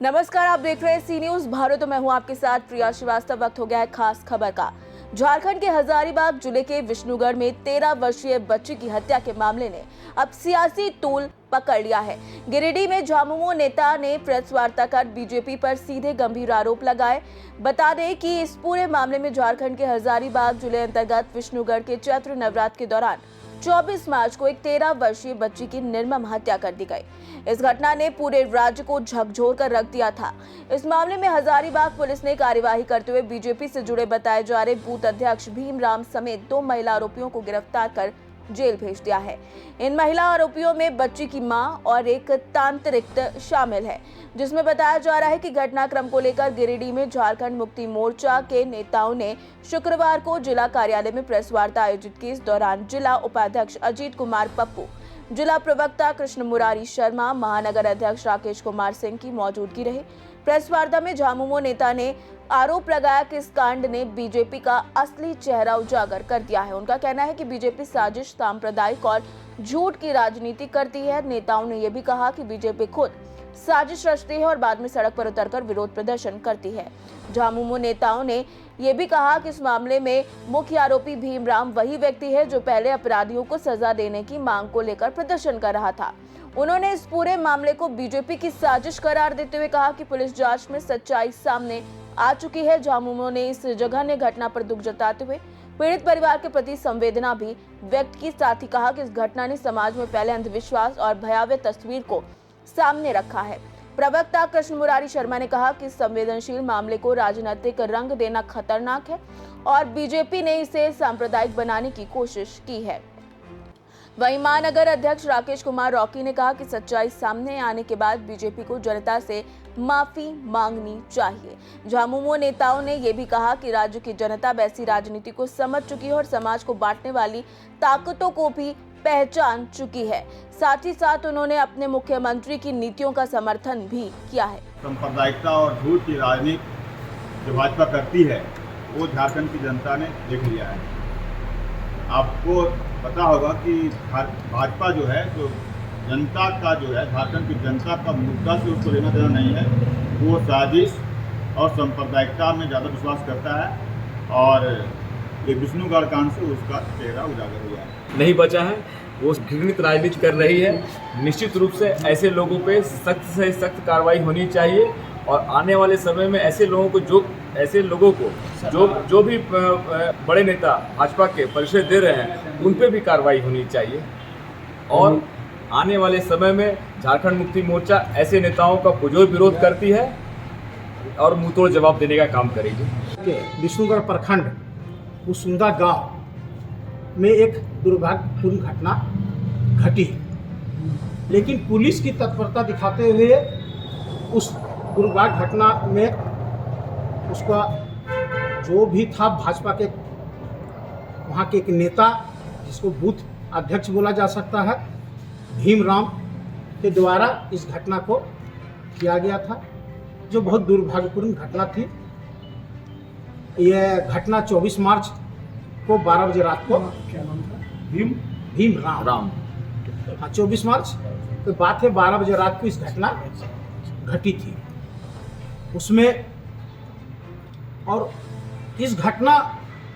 नमस्कार, आप देख रहे हैं सी न्यूज भारत। तो मैं हूं आपके साथ प्रिया श्रीवास्तव। वक्त हो गया है खास खबर का। झारखंड के हजारीबाग जिले के विष्णुगढ़ में 13 वर्षीय बच्ची की हत्या के मामले ने अब सियासी तूल पकड़ लिया है। गिरिडीह में झामुमो नेता ने प्रेस वार्ता कर बीजेपी पर सीधे गंभीर आरोप लगाए। बता दें कि इस पूरे मामले में झारखंड के हजारीबाग जिले अंतर्गत विष्णुगढ़ के चैत्र नवरात्र के दौरान 24 मार्च को एक 13 वर्षीय बच्ची की निर्मम हत्या कर दी गई। इस घटना ने पूरे राज्य को झकझोर कर रख दिया था। इस मामले में हजारीबाग पुलिस ने कार्यवाही करते हुए बीजेपी से जुड़े बताए जा रहे बूथ अध्यक्ष भीमराम समेत 2 महिला आरोपियों को गिरफ्तार कर जेल भेज दिया है। इन महिला आरोपियों में बच्ची की मां और एक तांत्रिक शामिल है, जिसमें बताया जा रहा है कि घटनाक्रम को लेकर गिरिडीह में झारखंड मुक्ति मोर्चा के नेताओं ने शुक्रवार को जिला कार्यालय में प्रेस वार्ता आयोजित की। इस दौरान जिला उपाध्यक्ष अजीत कुमार पप्पू, जिला प्रवक्ता कृष्ण मुरारी शर्मा, महानगर अध्यक्ष राकेश कुमार सिंह की मौजूदगी रही। प्रेस वार्ता में झामुमो नेता ने आरोप लगाया कि इस कांड ने बीजेपी का असली चेहरा उजागर कर दिया है। उनका कहना है कि बीजेपी साजिश, सांप्रदायिक और झूठ की राजनीति करती है। नेताओं ने यह भी कहा कि बीजेपी खुद साजिश रचती है और बाद में सड़क पर उतरकर विरोध प्रदर्शन करती है। झामुमो नेताओं ने यह भी कहा कि इस मामले में मुख्य आरोपी भीमराम वही व्यक्ति है जो पहले अपराधियों को सजा देने की मांग को लेकर प्रदर्शन कर रहा था। उन्होंने इस पूरे मामले को बीजेपी की साजिश करार देते हुए कहा कि पुलिस जांच में सच्चाई सामने आ चुकी है। झामुमो ने इस जघन्य घटना पर दुख जताते हुए पीड़ित परिवार के प्रति संवेदना भी व्यक्त की। साथ ही कहा कि इस घटना ने समाज में फैले अंधविश्वास और भयावह तस्वीर को सामने रखा है। प्रवक्ता कृष्ण मुरारी शर्मा ने कहा कि संवेदनशील मामले को राजनीतिक रंग देना खतरनाक है और बीजेपी ने इसे सांप्रदायिक बनाने की कोशिश की है। वहीं महानगर अध्यक्ष राकेश कुमार रॉकी ने कहा कि सच्चाई सामने आने के बाद बीजेपी को जनता से माफी मांगनी चाहिए। झामुमो नेताओं ने यह भी कहा कि राज्य की जनता वैसी राजनीति को समझ चुकी है और समाज को बांटने वाली ताकतों को भी पहचान चुकी है। साथ ही साथ उन्होंने अपने मुख्यमंत्री की नीतियों का समर्थन भी किया है। सांप्रदायिकता और झूठ की राजनीति जो भाजपा करती है वो झारखंड की जनता ने देख लिया है। आपको पता होगा कि भाजपा जो है, जो जनता का जो है, झारखंड की जनता का मुद्दा से उसको लेना देना नहीं है। वो साजिश और सांप्रदायिकता में ज़्यादा विश्वास करता है और ये विष्णुगढ़ कांड से उसका चेहरा उजागर हुआ है। नहीं बचा है, वो घृणित राजनीति कर रही है। निश्चित रूप से ऐसे लोगों पे सख्त से सख्त कार्रवाई होनी चाहिए और आने वाले समय में ऐसे लोगों को जो भी बड़े नेता भाजपा के परिचय दे रहे हैं उन पे भी कार्रवाई होनी चाहिए। और आने वाले समय में झारखंड मुक्ति मोर्चा ऐसे नेताओं का पुरजोर विरोध करती है और मुंहतोड़ जवाब देने का काम करेगी। विष्णुगढ़ प्रखंड उसुंदा गांव में एक दुर्भाग्यपूर्ण घटना घटी, लेकिन पुलिस की तत्परता दिखाते हुए उस दुर्भाग्य घटना में उसका जो भी था भाजपा के वहाँ के एक नेता, जिसको बूथ अध्यक्ष बोला जा सकता है, भीमराम के द्वारा इस घटना को किया गया था, जो बहुत दुर्भाग्यपूर्ण घटना थी। यह घटना 24 मार्च को 12 बजे रात को भीमराम 24 मार्च तो बात है, 12 बजे रात को इस घटना घटी थी उसमें। और इस घटना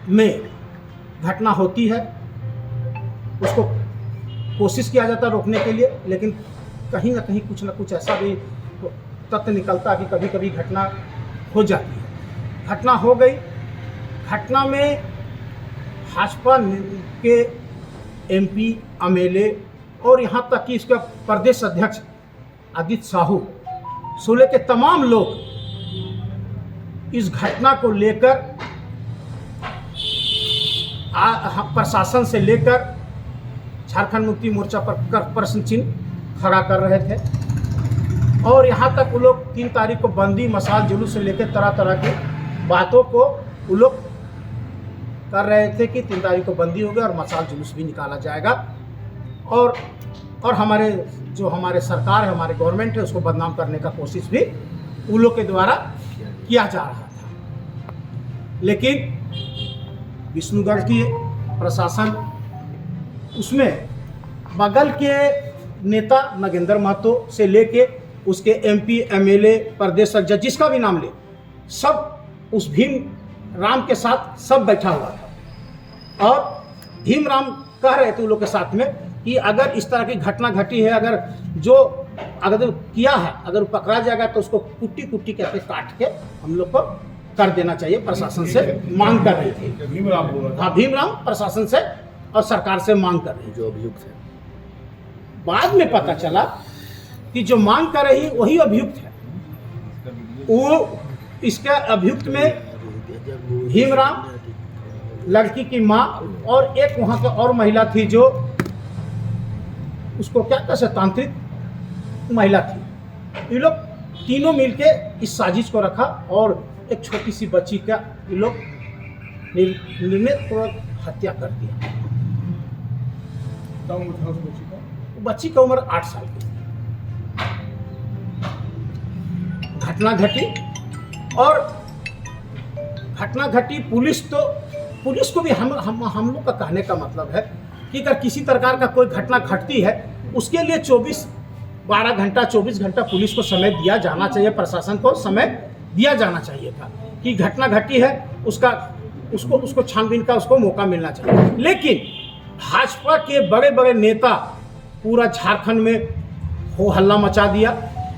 में घटना होती है, उसको कोशिश किया जाता है रोकने के लिए, लेकिन कहीं ना कहीं कुछ ना कुछ ऐसा भी तथ्य निकलता है कि कभी कभी घटना हो जाती है। घटना हो गई। घटना में भाजपा के एमपी, एमएलए और यहाँ तक कि इसका प्रदेश अध्यक्ष आदित्य साहू सोले के तमाम लोग इस घटना को लेकर प्रशासन से लेकर झारखंड मुक्ति मोर्चा पर प्रश्न चिन्ह खड़ा कर रहे थे। और यहाँ तक वो लोग 3 तारीख को बंदी, मशाल जुलूस से लेकर तरह तरह की बातों को वो लोग कर रहे थे कि 3 तारीख को बंदी होगी और मशाल जुलूस भी निकाला जाएगा। और हमारे सरकार है, हमारे गवर्नमेंट है, उसको बदनाम करने का कोशिश भी उन लोग के द्वारा किया जा रहा था। लेकिन विष्णुगढ़ की प्रशासन उसमें बगल के नेता नगेंद्र महतो से लेके उसके एमपी एमएलए प्रदेश अध्यक्ष जिसका भी नाम ले, सब उस भीम राम के साथ सब बैठा हुआ था। और भीम राम कह रहे थे उन लोग के साथ में कि अगर इस तरह की घटना घटी है, अगर किया है, अगर पकड़ा जाएगा तो उसको कुट्टी कुट्टी करके काट के हम लोग को कर देना चाहिए। प्रशासन से मांग कर रही थी भीमराम, हाँ भीमराम प्रशासन से और सरकार से मांग कर रही, जो अभियुक्त है। बाद में पता चला कि जो मांग कर रही वही अभियुक्त है। वो इसके अभियुक्त में भीमराम, लड़की की माँ और एक वहाँ के और महिला थी जो उसको क्या कह सकते तांत्रिक महिला थी। ये लोग तीनों मिलके इस साजिश को रखा और एक छोटी सी बच्ची का ये लोग निर्णयपूर्वक हत्या कर दिया। बच्ची का उम्र 8 साल की। घटना घटी और घटना घटी, पुलिस को भी हम लोग का कहने का मतलब है कि अगर किसी प्रकार का कोई घटना घटती है उसके लिए 12 घंटा 24 घंटा पुलिस को समय दिया जाना चाहिए, प्रशासन को समय दिया जाना चाहिए था कि घटना घटी है उसको छानबीन का उसको मौका मिलना चाहिए। लेकिन भाजपा के बड़े बड़े नेता पूरा झारखंड में हो हल्ला मचा दिया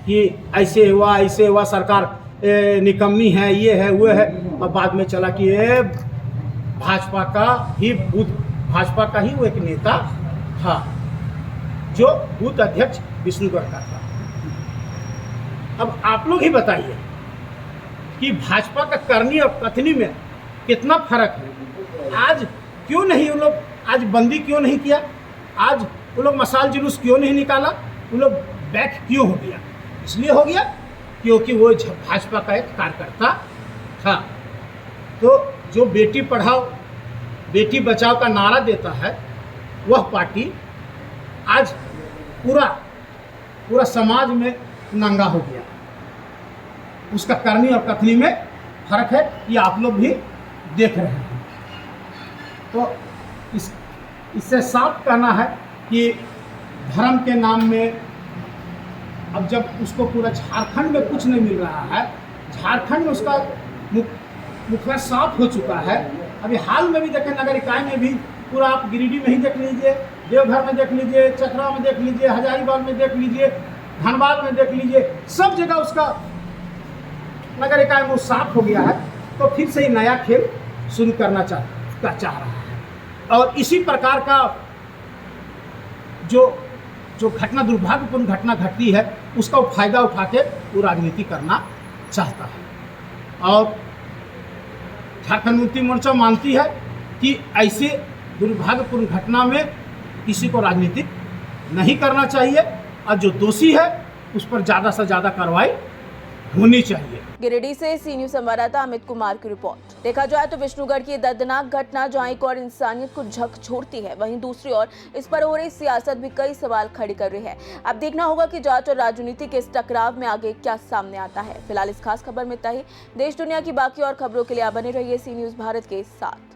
कि ऐसे हुआ सरकार निकम्मी है, ये है वो है। और बाद में चला कि ये भाजपा का ही वो एक नेता था जो बूथ अध्यक्ष विष्णुगढ़ का था। अब आप लोग ही बताइए कि भाजपा का करनी और कथनी में कितना फर्क है। आज क्यों नहीं वो लोग आज बंदी क्यों नहीं किया, आज वो लोग मसाल जुलूस क्यों नहीं निकाला, वो लोग बैक क्यों हो गया? इसलिए हो गया क्योंकि वो भाजपा का एक कार्यकर्ता था। तो जो बेटी पढ़ाओ बेटी बचाओ का नारा देता है वह पार्टी आज पूरा समाज में नंगा हो गया। उसका करनी और कथनी में फर्क है, ये आप लोग भी देख रहे हैं। तो इससे साफ कहना है कि धर्म के नाम में अब जब उसको पूरा झारखंड में कुछ नहीं मिल रहा है, झारखंड में उसका मुखड़ा साफ हो चुका है। अभी हाल में भी देखें, नगर इकाई में भी पूरा आप गिरिडीह में ही देख लीजिए, देवघर में देख लीजिए, चतरा में देख लीजिए, हजारीबाग में देख लीजिए, धनबाद में देख लीजिए, सब जगह उसका नगर इकाई में साफ हो गया है। तो फिर से ही नया खेल शुरू करना चाह रहा है। और इसी प्रकार का जो घटना दुर्भाग्यपूर्ण घटना घटती है उसका वो फायदा उठा के वो राजनीति करना चाहता है। और झारखंड मुक्ति मोर्चा मानती है कि ऐसे दुर्भाग्यपूर्ण घटना में किसी को राजनीतिक नहीं करना चाहिए और जो दोषी है उस पर ज़्यादा से ज़्यादा कार्रवाई होनी चाहिए। गिरिडीह से सी न्यूज संवाददाता अमित कुमार की रिपोर्ट। देखा जाए तो विष्णुगढ़ की दर्दनाक घटना जहां एक और इंसानियत को झकझोरती है, वहीं दूसरी ओर इस पर हो रही सियासत भी कई सवाल खड़े कर रही है। अब देखना होगा कि जांच और राजनीति के इस टकराव में आगे क्या सामने आता है। फिलहाल इस खास खबर में इतना ही। देश दुनिया की बाकी और खबरों के लिए आप बने रहिए सी न्यूज भारत के साथ।